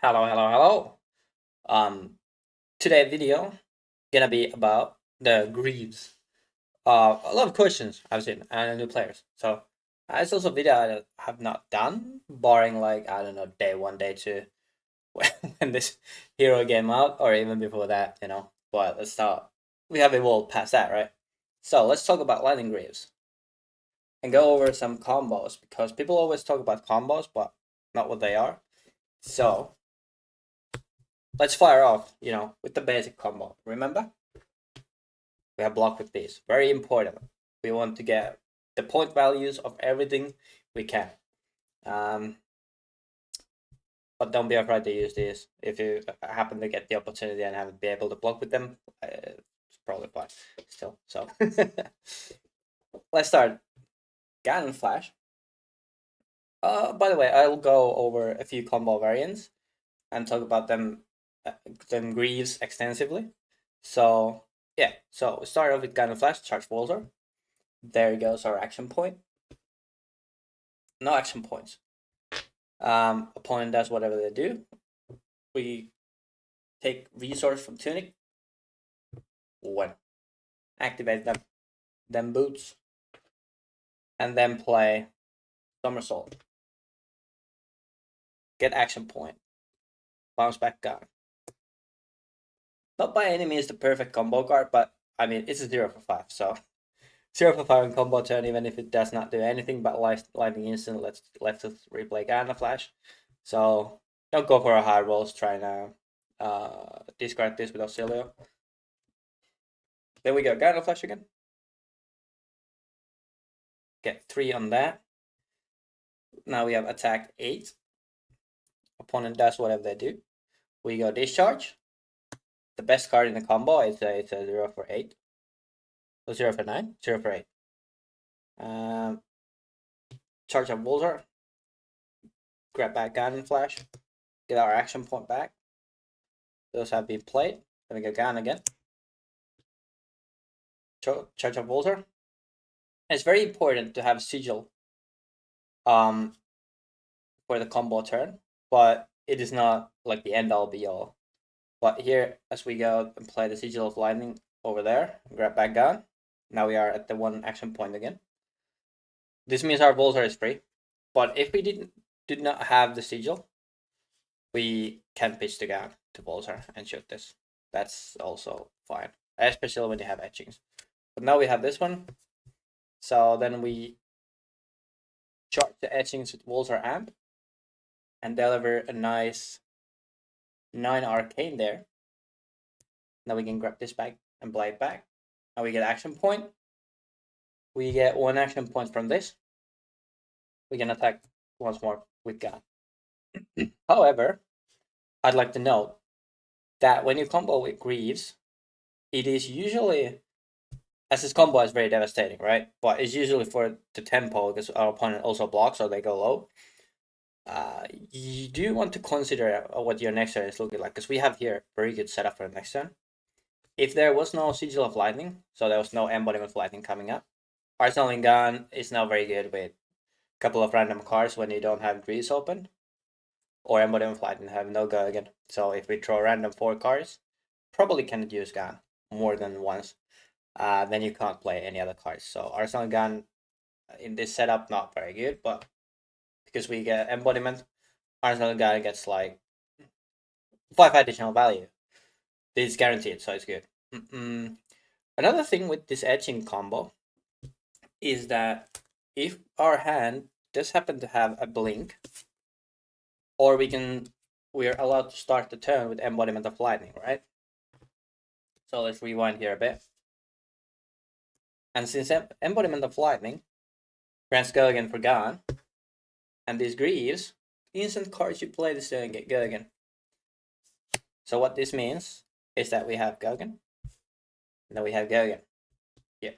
Hello. Today video gonna be about the Greaves. A lot of questions I've seen and new players. So it's also a video I have not done, barring like I don't know day one, day two, when this hero came out, or even before that, you know. But let's start. We have evolved past that, right? So let's talk about Lightning Greaves and go over some combos because people always talk about combos, but not what they are. So let's fire off, with the basic combo. Remember? We have block with these. Very important. We want to get the point values of everything we can. But don't be afraid to use these. If you happen to get the opportunity and haven't been able to block with them, it's probably fine still. So let's start. Ganon Flash. By the way, I'll go over a few combo variants and talk about them Greaves extensively. So yeah, so we start off with Ganon Flash, Charge Voltor. There goes our action point. No action points. Opponent does whatever they do. We take resource from Tunic. One. Activate them. Then boots. And then play Somersault. Get action point. Bounce back gun. Not by any means the perfect combo card, but I mean it's a 0 for 5, so 0 for 5 in combo turn, even if it does not do anything but lightning instant, let's replay Ganon Flash. So don't go for a hard rolls, trying to discard this with Oscilio. Then we go Ganon Flash again. Get 3 on that. Now we have attack 8. Opponent does whatever they do. We go Discharge. The best card in the combo is it's a 0 for 8. So 0 for 9, 0 for 8. Charge up Voltor. Grab back Ganon Flash. Get our action point back. Those have been played. Then we go Ganon again. Charge up Voltor. And it's very important to have Sigil for the combo turn, but it is not like the end all be all. But here, as we go and play the Sigil of Lightning over there, grab back Ganon. Now we are at the 1 action point again. This means our Voltor is free. But if we did not have the Sigil, we can pitch the Ganon to Voltor and shoot this. That's also fine, especially when you have etchings. But now we have this one. So then we charge the etchings with Voltor Amp and deliver a nice 9 arcane there. Now we can grab this back and play it back. Now we get action point. We get 1 action point from this. We can attack once more with Ganon. However, I'd like to note that when you combo with Greaves, it is usually, as this combo is very devastating, right? But it's usually for the tempo because our opponent also blocks, so they go low. You do want to consider what your next turn is looking like, because we have here very good setup for the next turn. If there was no Sigil of Lightning, so there was no Embodiment of Lightning coming up, Arsenal Gun is now very good with a couple of random cards when you don't have Greaves open, or Embodiment of Lightning have no go again. So if we throw random 4 cards, probably cannot use Gun more than once. Then you can't play any other cards. So Arsenal Gun in this setup not very good, but because we get Embodiment, Arsenal Gun gets like 5 additional value. This is guaranteed, so it's good. Another thing with this etching combo is that if our hand does happen to have a blink, or we're allowed to start the turn with Embodiment of Lightning, right? So let's rewind here a bit. And since Embodiment of Lightning grants go again for Ganon, and these Greaves, instant cards you play this turn get go again. So what this means is that we have Gogan, and then we have Gogan. Yeah.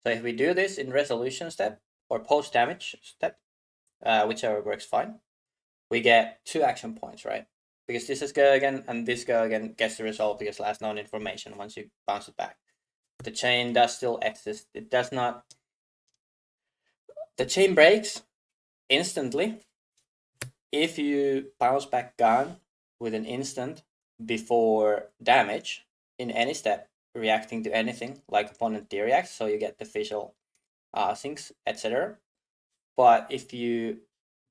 So if we do this in resolution step or post damage step, whichever works fine, we get 2 action points, right? Because this is Gogan and this Gogan gets the result because last known information once you bounce it back. The chain does still exist. It does not. The chain breaks instantly if you bounce back Ganon with an instant before damage in any step reacting to anything like opponent reacts, so you get the facial things, etc. But if you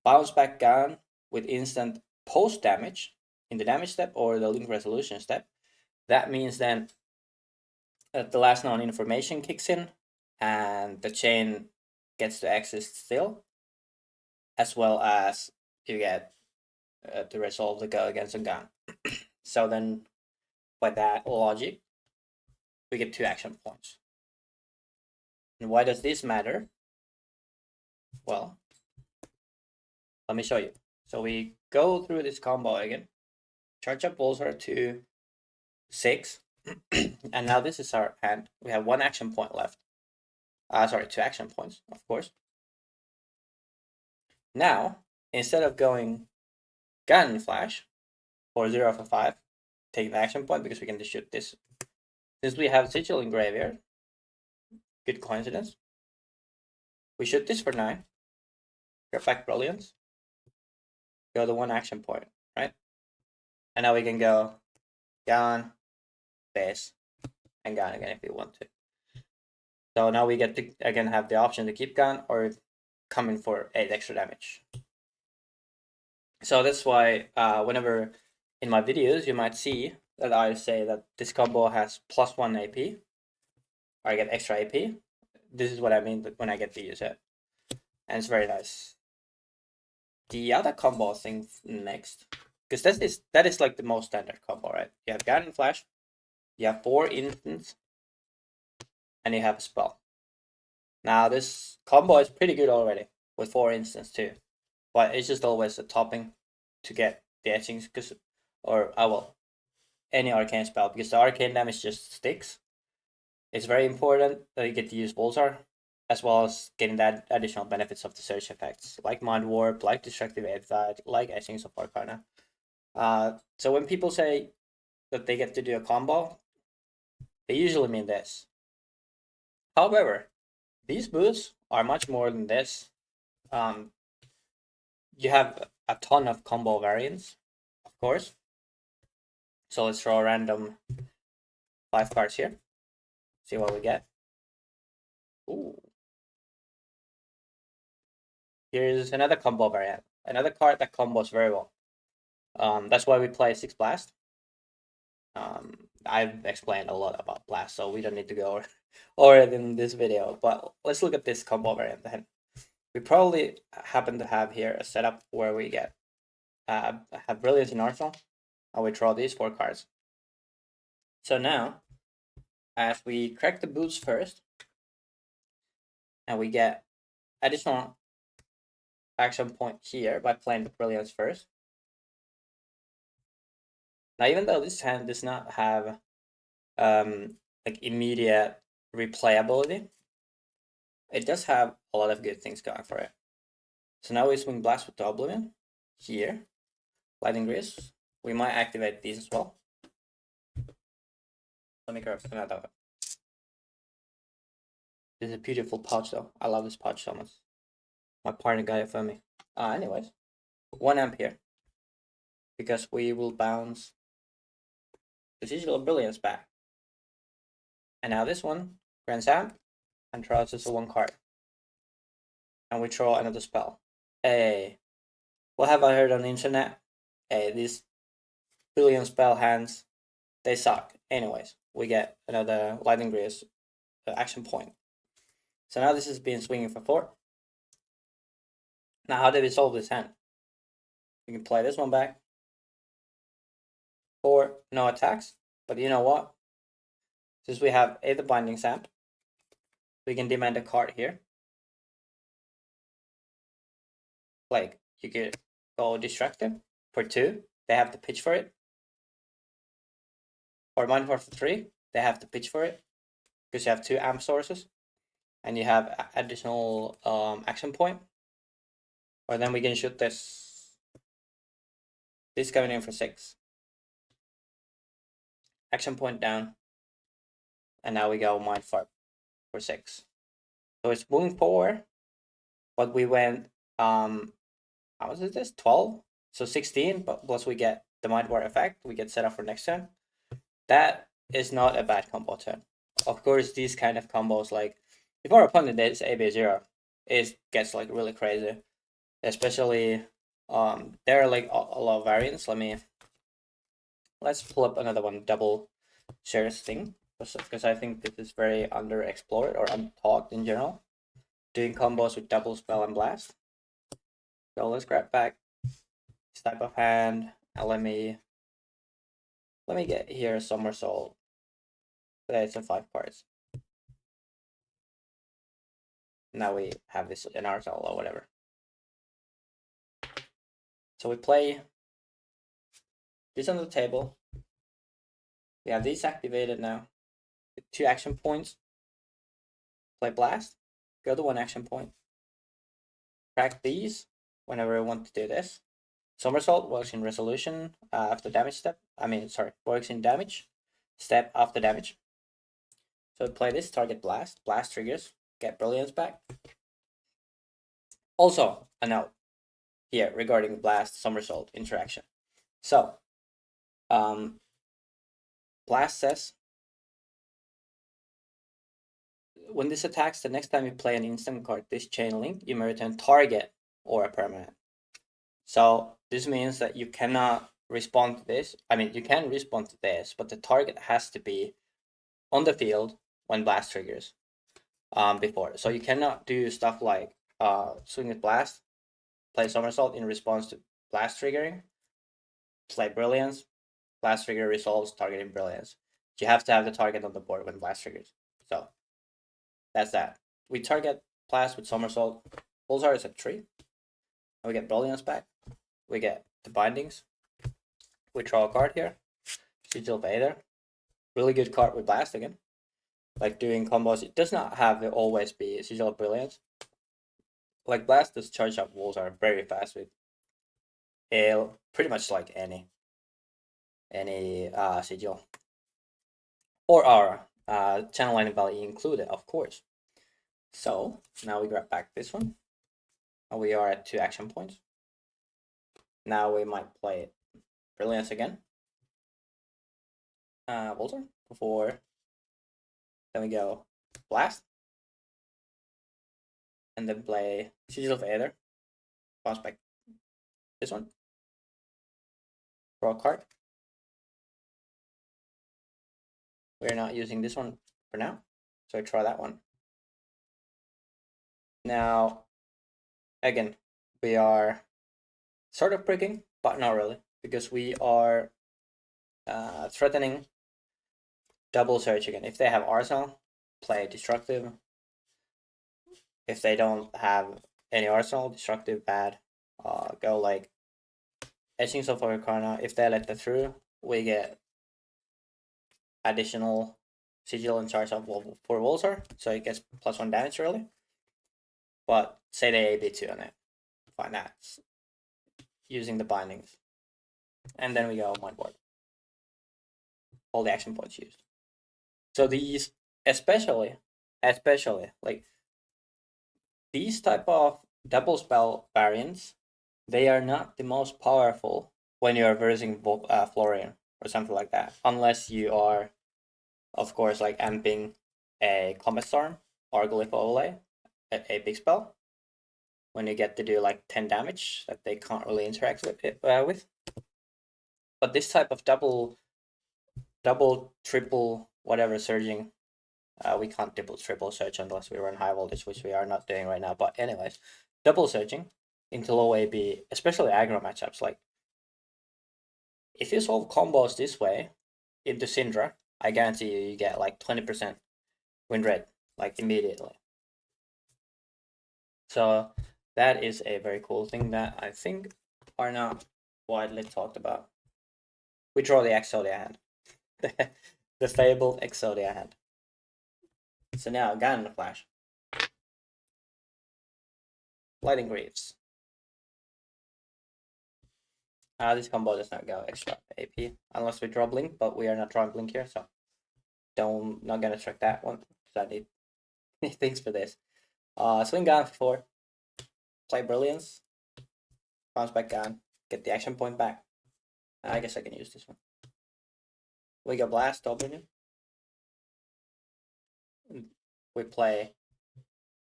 bounce back gun with instant post damage in the damage step or the link resolution step, that means then that the last known information kicks in and the chain gets to exist still, as well as you get to resolve the go against a gun. So then by that logic, we get 2 action points. And why does this matter? Well, let me show you. So we go through this combo again. Charge up Pulsar to 6. And now this is our hand. We have 1 action point left. Sorry, 2 action points, of course. Now, instead of going gun flash for 0 for 5, take the action point because we can just shoot this. Since we have Sigil in graveyard, good coincidence, we shoot this for 9, get back Brilliance, go to 1 action point, right? And now we can go gun, this, and gun again if we want to. So now we get to again have the option to keep gun or come in for 8 extra damage. So that's why whenever in my videos you might see that I say that this combo has +1 AP, or I get extra AP. This is what I mean when I get to use it, and it's very nice. The other combo thing next, because that is like the most standard combo, right? You have gun and flash, you have 4 instants, and you have a spell. Now this combo is pretty good already with 4 instants too, but it's just always a topping to get the etchings, because any arcane spell, because the arcane damage just sticks. It's very important that you get to use Pulsar, as well as getting that additional benefits of the search effects, like Mind Warp, like Destructive Insight, like Etchings of Arcana. So when people say that they get to do a combo, they usually mean this. However, these boosts are much more than this. You have a ton of combo variants, of course. So let's draw a random 5 cards here. See what we get. Ooh. Here's another combo variant. Another card that combos very well. That's why we play 6 Blast. I've explained a lot about Blast, so we don't need to go over it in this video. But let's look at this combo variant then. We probably happen to have here a setup where we get have Brilliance in Arsenal, and we draw these 4 cards. So now, as we crack the boots first, and we get additional action point here by playing the Brilliance first. Now, even though this hand does not have like immediate replayability, it does have a lot of good things going for it. So now we swing Blast with the Oblivion here, Lightning Greaves. We might activate these as well. Let me grab another one. This is a beautiful pouch though. I love this pouch so much. My partner got it for me. Anyways, 1 amp here, because we will bounce the Sigil Brilliance back. And now this one grants amp and draws us a 1 card. And we draw another spell. Hey, what have I heard on the internet? Hey, these billion spell hands, they suck. Anyways, we get another Lightning Greaves action point. So now this is being swinging for 4. Now, how did we solve this hand? We can play this one back. 4, no attacks. But you know what? Since we have the Binding Stamp, we can demand a card here. Like, you could go Destructive for 2. They have to pitch for it. Or Mind Warp for 3. They have to pitch for it, because you have 2 amp sources. And you have additional action point. Or then we can shoot this. This coming in for 6. Action point down. And now we go Mind Warp for 6. So it's moving 4. But we went how much is this? 12? So 16, but plus we get the Mind War effect, we get set up for next turn. That is not a bad combo turn. Of course, these kind of combos, like if our opponent is AB0, it gets like really crazy. Especially, there are like a lot of variants. Let's pull up another one, double shares thing, because I think this is very underexplored or untalked in general. Doing combos with double spell and blast. So let's grab back this type of hand, and let me get here a somersault. It's a 5 cards. Now we have this in our solo or whatever. So we play this on the table. We have these activated now. 2 action points. Play blast. Go to 1 action point. Crack these whenever I want to do this. Somersault works in resolution after damage step. Works in damage step after damage. So play this, target blast. Blast triggers. Get brilliance back. Also, a note here regarding blast somersault interaction. So, blast says when this attacks, the next time you play an instant card, this chain link, you may return target or a permanent. So this means that you cannot respond to this. I mean, you can respond to this, but the target has to be on the field when blast triggers before. So you cannot do stuff like swing with blast, play somersault in response to blast triggering, play brilliance, blast trigger resolves targeting brilliance. You have to have the target on the board when blast triggers. So that's that. We target blast with somersault. Bullseye is at 3. We get brilliance back. We get the bindings. We draw a card here. Sigil of Aether. Really good card with blast again. Like doing combos, it does not have to always be Sigil of Brilliance. Like blast does charge up walls are very fast with pretty much like any sigil. Or aura. Channel lightning value included, of course. So now we grab back this one. And we are at 2 action points. Now we might play Brilliance again. Volter before. Then we go Blast. And then play Sigil of Aether. Bounce back this one. Draw a card. We're not using this one for now. So I try that one. Now, again, we are sort of pricking, but not really, because we are threatening double search again. If they have Arsenal, play Destructive. If they don't have any Arsenal, Destructive, bad. Go like Etchings of Arcana. If they let that through, we get additional Sigil and charge up for Volsar, so it gets +1 damage really. But say they AB2 on it. Fine, that's using the bindings. And then we go Mind Board. All the action points used. So these, especially like these type of double spell variants, they are not the most powerful when you are versing Florian or something like that, unless you are, of course, like amping a Comet Storm or Glyph Overlay at a big spell, when you get to do like 10 damage that they can't really interact with. But this type of double, triple, whatever surging, we can't triple surge unless we run high voltage, which we are not doing right now. But anyways, double surging into low AB, especially aggro matchups, like if you solve combos this way into Syndra, I guarantee you get like 20% win rate, like immediately. So that is a very cool thing that I think are not widely talked about. We draw the Exodia hand. The fabled Exodia hand. So now, Gun Flash. Lighting Greaves. This combo does not go extra AP unless we draw Blink, but we are not drawing Blink here, so not gonna track that one because I need things for this. Swing Gun for 4. Play Brilliance. Bounce back Gun. Get the action point back. I guess I can use this one. We go blast, oblivion. We play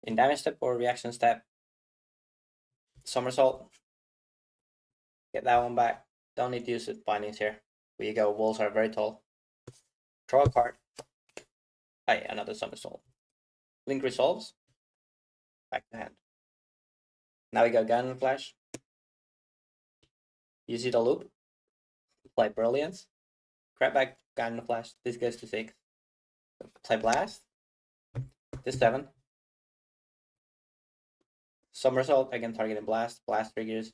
in damage step or reaction step. Somersault. Get that one back. Don't need to use the bindings here. We go, walls are very tall. Draw a card. Hey, another somersault. Link resolves. Back to hand. Now we go gun flash. You see the loop. Play brilliance. Grab back gun flash. This goes to 6. Play blast. This 7. Somersault again, targeting blast. Blast triggers.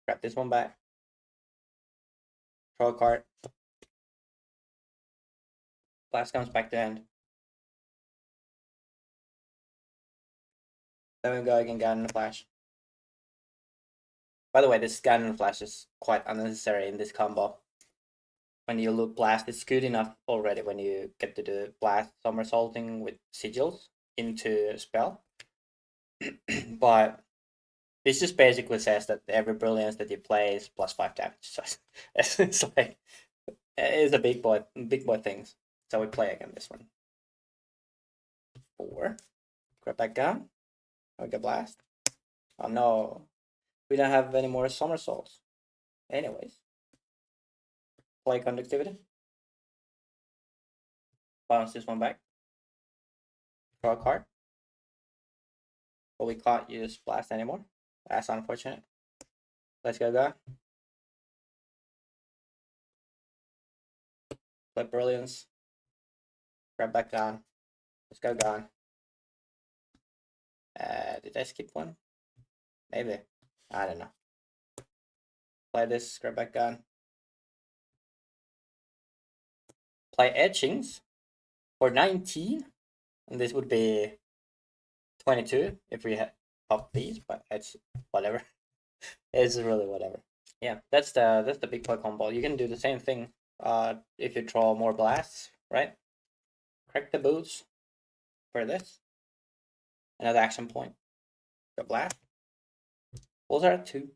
Grab this one back. Draw a card. Blast comes back to hand. Then we go again, gun flash. By the way, this gun flash is quite unnecessary in this combo. When you loop blast, it's good enough already when you get to the blast somersaulting with sigils into a spell. But this just basically says that every brilliance that you play is +5 damage. So it's like it's a big boy things. So we play again this one. 4. Grab that gun. We get blast. Oh no. We don't have any more somersaults. Anyways. Play conductivity. Bounce this one back. Draw a card. But we can't use blast anymore. That's unfortunate. Let's go. Play brilliance. Grab back gun. Let's go gun. Did I skip one? Maybe. I don't know. Play this, grab back gun. Play etchings for 19. And this would be 22 if we had popped these, but it's whatever. It's really whatever. Yeah, that's the big play combo. You can do the same thing if you draw more blasts, right? Crack the boots for this. Another action point. The blast. Those are 2.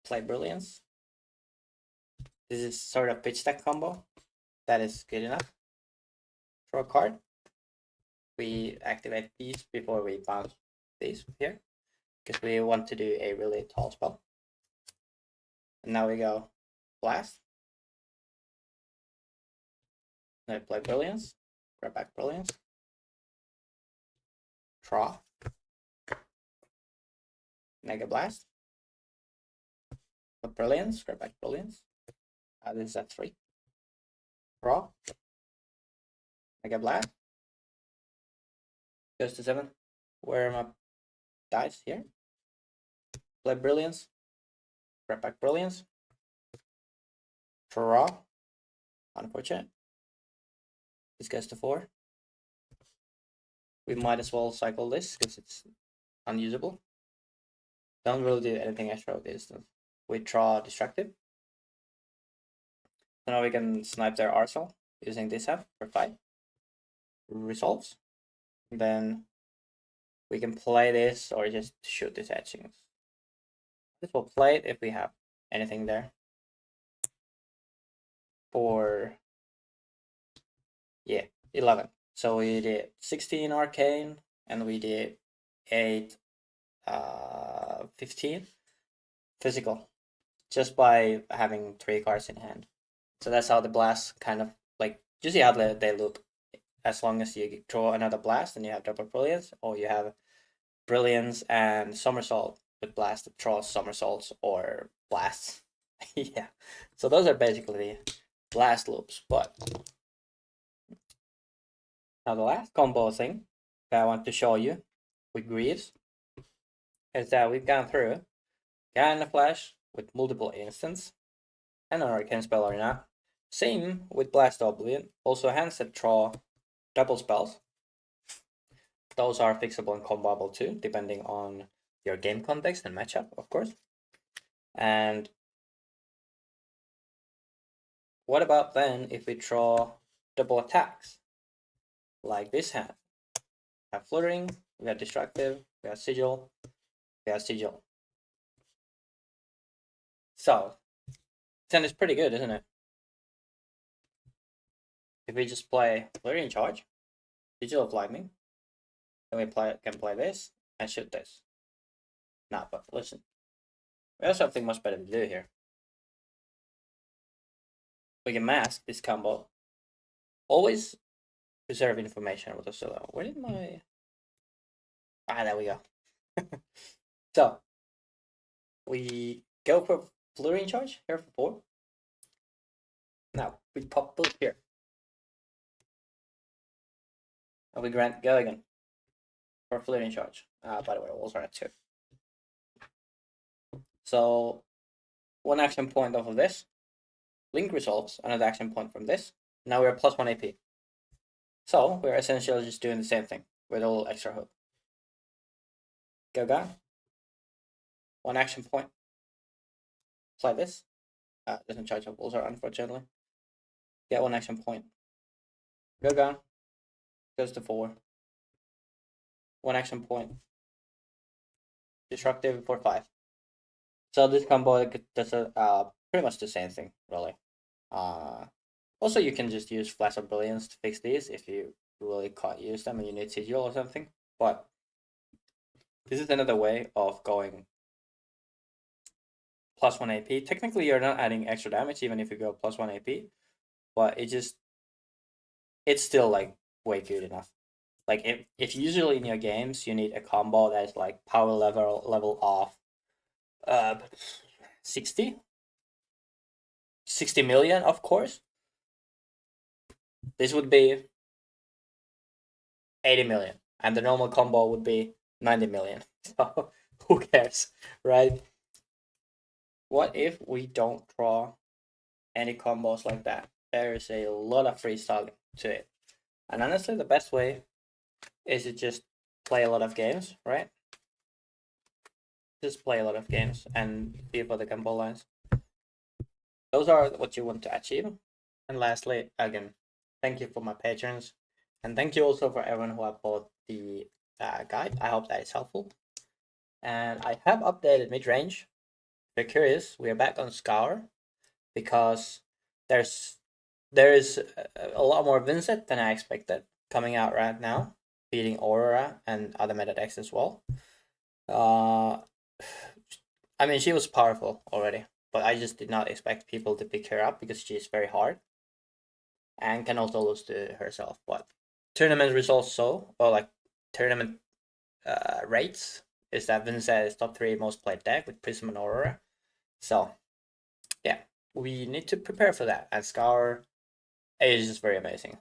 Play brilliance. This is sort of pitch stack combo. That is good enough. Draw a card. We activate these before we bounce these here, because we want to do a really tall spell. And now we go blast. Now we play brilliance. Grab back brilliance. Draw. Mega blast. Put brilliance. Grab back brilliance. This is at 3. Draw. Mega blast. Goes to 7. Where are my dice? Here. Play brilliance. Grab back brilliance. Draw. Unfortunate. This goes to 4. We might as well cycle this because it's unusable. Don't really do anything extra with this. We draw destructive. So now we can snipe their arsenal using this app for 5. Resolves. Then we can play this or just shoot these etchings. This will play it if we have anything there. For 11. So we did 16 arcane and we did 8 15 physical, just by having 3 cards in hand. So that's how the blasts kind of like, you see how they loop. As long as you draw another blast and you have double brilliance, or you have brilliance and somersault with blast that draws somersaults or blasts. Yeah, so those are basically blast loops. But now the last combo thing that I want to show you with Greaves is that we've gone through Gun Flash with multiple instants and an arcane spell or not. Same with Blast Oblivion, also hands that draw double spells. Those are fixable and comboable too, depending on your game context and matchup, of course. And what about then if we draw double attacks? Like this hand. We have Fluttering, we have Destructive, we have Sigil, we have Sigil. So 10 is pretty good, isn't it? If we just play Flurry in Charge, Sigil of Lightning, then we can play this and shoot this. Nah, but listen. We have something much better to do here. We can mask this combo. Always preserve information with Oscilio. Where did my... Ah, there we go. So, we go for Flurry in Charge here for 4. Now, we pop both here. And we grant go again for Flurry in Charge. By the way, walls are at 2. So, one action point off of this. Link resolves another action point from this. Now we're +1 AP. So, we're essentially just doing the same thing with a little extra hook. Go down. One action point. Play this. Doesn't charge up Bullseye, unfortunately. Get one action point. Go down. Goes to 4. One action point. Destructive for 5. So this combo does pretty much the same thing, really. Also, you can just use Flash of Brilliance to fix these if you really can't use them and you need Sigil or something. But this is another way of going +1 AP. Technically, you're not adding extra damage even if you go +1 AP, but it's still like way good enough. Like if usually in your games you need a combo that's like power level of 60 million, of course. This would be 80 million, and the normal combo would be 90 million. So who cares, right? What if we don't draw any combos like that? There is a lot of freestyling to it. And honestly, the best way is to just play a lot of games, right? Just play a lot of games and see for the combo lines. Those are what you want to achieve. And lastly, again, thank you for my patrons. And thank you also for everyone who have bought the guide. I hope that is helpful. And I have updated mid-range. If you're curious, we are back on Scour because there is a lot more Vincent than I expected coming out right now, beating Aurora and other meta decks as well. I mean, she was powerful already, but I just did not expect people to pick her up because she is very hard and can also lose to herself. But tournament results or like tournament rates is that Vincent is top 3 most played deck with Prism and Aurora. So yeah, we need to prepare for that, and Scour is just very amazing.